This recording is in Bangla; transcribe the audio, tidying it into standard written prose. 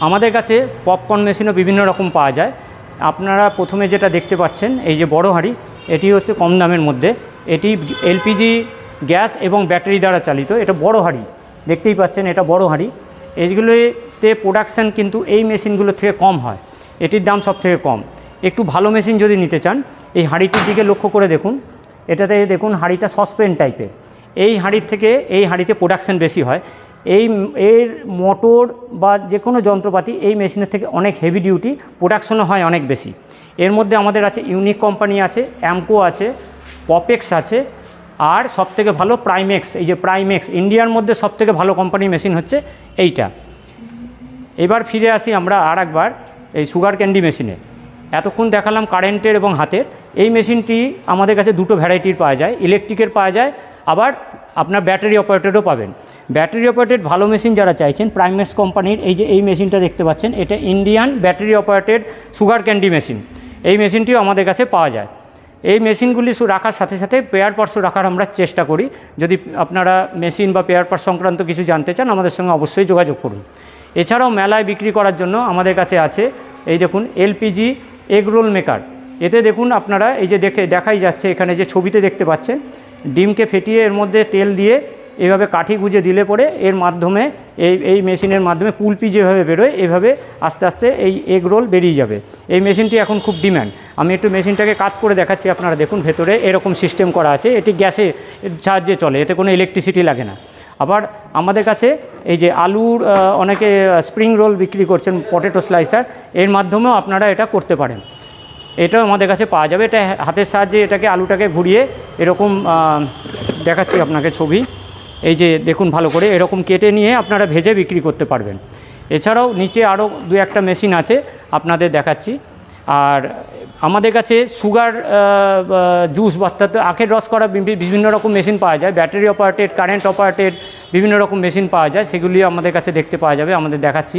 আমাদের কাছে পপকর্ন মেশিনও বিভিন্ন রকম পাওয়া যায়। আপনারা প্রথমে যেটা দেখতে পাচ্ছেন এই যে বড় হাঁড়ি, এটি হচ্ছে কম দামের মধ্যে। এটি এলপিজি গ্যাস এবং ব্যাটারি দ্বারা চালিত। এটা বড় হাঁড়ি, দেখতেই পাচ্ছেন এটা বড় হাঁড়ি। এইগুলোতে প্রোডাকশান কিন্তু এই মেশিনগুলোর থেকে কম হয়, এটির দাম সব থেকে কম। একটু ভালো মেশিন যদি নিতে চান এই হাঁড়িটির দিকে লক্ষ্য করে দেখুন, এটাতে দেখুন হাঁড়িটা সসপেন টাইপের। এই হাঁড়ির থেকে এই হাঁড়িতে প্রোডাকশান বেশি হয়। এর মোটর বা যে কোনো যন্ত্রপাতি এই মেশিনের থেকে অনেক হেভি ডিউটি, প্রোডাকশনও হয় অনেক বেশি। এর মধ্যে আমাদের আছে ইউনিক কোম্পানি আছে, অ্যামকো আছে, পপেক্স আছে, আর সবথেকে ভালো প্রাইমেক্স। এই যে প্রাইমেক্স ইন্ডিয়ার মধ্যে সবথেকে ভালো কোম্পানির মেশিন হচ্ছে এইটা। এবার ফিরে আসি আমরা আর একবার এই সুগার ক্যান্ডি মেশিনে। এতক্ষণ দেখালাম কারেন্টের এবং হাতের। এই মেশিনটি আমাদের কাছে দুটো ভ্যারাইটির পাওয়া যায়, ইলেকট্রিকের পাওয়া যায়, আবার আপনার ব্যাটারি অপারেটেডও পাবেন। ব্যাটারি অপারেটেড ভালো মেশিন যারা চাইছেন, প্রাইমেক্স কোম্পানির এই যে এই মেশিনটা দেখতে পাচ্ছেন, এটা Indian battery operated sugar candy machine. এই মেশিনটিও আমাদের কাছে পাওয়া যায়। এই মেশিনগুলি রাখার সাথে সাথে পেয়ার পার্টসও রাখার আমরা চেষ্টা করি। যদি আপনারা মেশিন বা পেয়ার পার্টস সংক্রান্ত কিছু জানতে চান আমাদের সঙ্গে অবশ্যই যোগাযোগ করুন। এছাড়াও মেলায় বিক্রি করার জন্য আমাদের কাছে আছে এই দেখুন এলপিজি এগ রোল মেকার। এতে দেখুন আপনারা এই যে দেখাই যাচ্ছে এখানে যে ছবিতে দেখতে পাচ্ছেন, ডিমকে ফেটিয়ে এর মধ্যে তেল দিয়ে এভাবে কাঠি গুঁজে দিলে পরে এর মাধ্যমে এই মেশিনের মাধ্যমে কুলপি যেভাবে বেরোয় এভাবে আস্তে আস্তে এই এগ রোল বেরিয়ে যাবে। এই মেশিনটি এখন খুব ডিম্যান্ড। আমি একটু মেশিনটাকে কাজ করে দেখাচ্ছি, আপনারা দেখুন ভেতরে এরকম সিস্টেম করা আছে। এটি গ্যাসের সাহায্যে চলে, এতে কোনো ইলেকট্রিসিটি লাগে না। আবার আমাদের কাছে এই যে আলুর অনেকে স্প্রিং রোল বিক্রি করছেন, পটেটো স্লাইসার, এর মাধ্যমেও আপনারা এটা করতে পারেন। এটাও আমাদের কাছে পাওয়া যাবে। এটা হাতের সাহায্যে এটাকে আলুটাকে ঘুরিয়ে এরকম দেখাচ্ছি আপনাকে ছবি, এই যে দেখুন ভালো করে এরকম কেটে নিয়ে আপনারা ভেজে বিক্রি করতে পারবেন। এছাড়াও নিচে আরও দু একটা মেশিন আছে আপনাদের দেখাচ্ছি। আর আমাদের কাছে সুগার জুস অর্থাৎ আখের রস করা বিভিন্ন রকম মেশিন পাওয়া যায়, ব্যাটারি অপারেটেড, কারেন্ট অপারেটেড বিভিন্ন রকম মেশিন পাওয়া যায়, সেগুলি আমাদের কাছে দেখতে পাওয়া যাবে, আমাদের দেখাচ্ছি।